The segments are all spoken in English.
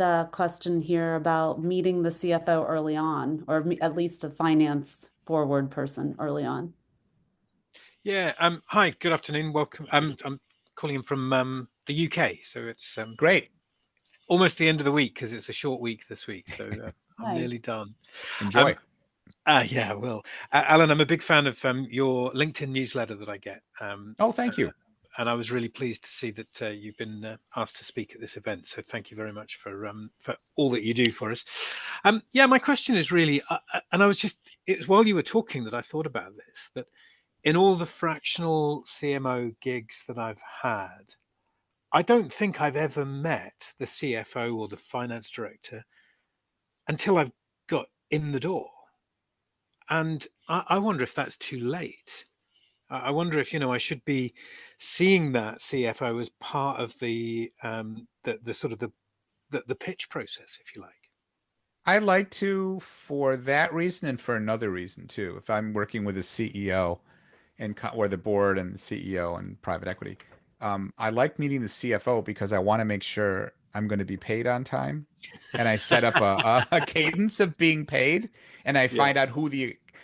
a question here about meeting the CFO early on, or at least a finance forward person early on. Yeah. Hi. Good afternoon. Welcome. I'm calling in from the UK, so it's Great. almost the end of the week because it's a short week this week. So I'm Nice. nearly done. Enjoy. Um, yeah. Well, Alan, I'm a big fan of your LinkedIn newsletter that I get. Oh, thank you. And I was really pleased to see that you've been asked to speak at this event. So thank you very much for all that you do for us. Yeah, my question is really, and I was just it was while you were talking that I thought about this that in all the fractional CMO gigs that I've had, I don't think I've ever met the CFO or the finance director until I've got in the door. And I wonder if that's too late. I wonder if, I should be seeing that CFO as part of the sort of the pitch process, if you like. I like to for that reason and for another reason too. If I'm working with a CEO and or the board and the CEO and private equity, I like meeting the CFO because I want to make sure I'm going to be paid on time, and I set up a cadence of being paid, and I Yeah. find out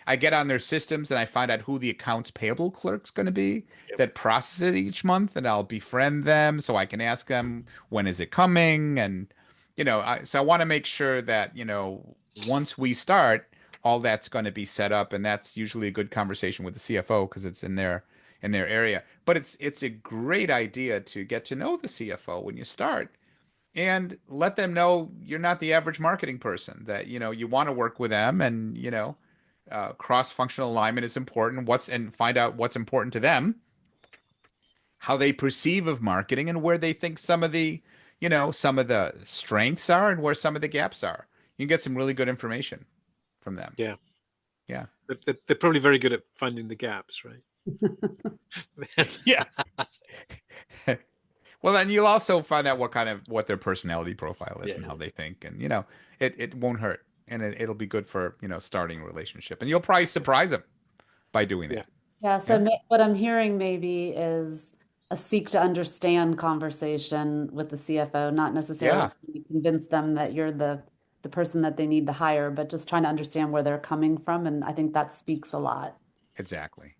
I get on their systems and I find out who the accounts payable clerk's going to be Yep. that processes it each month, and I'll befriend them so I can ask them when is it coming, and so I want to make sure that once we start, all that's going to be set up, and that's usually a good conversation with the CFO because it's in their area. But it's a great idea to get to know the CFO when you start and let them know you're not the average marketing person, that you want to work with them, and cross-functional alignment is important. And find out what's important to them, how they perceive of marketing, and where they think some of the strengths are and where some of the gaps are. You can get some really good information from them. Yeah. Yeah. They're probably very good at finding the gaps, right? Yeah. Well, then you'll also find out what their personality profile is Yeah. and how they think, and it won't hurt, and it'll be good for starting a relationship, and you'll probably surprise them by doing Yeah. that. Yeah, so Yeah. what I'm hearing maybe is a seek to understand conversation with the CFO, not necessarily Yeah. trying to convince them that you're the person that they need to hire, but just trying to understand where they're coming from. And I think that speaks a lot. Exactly.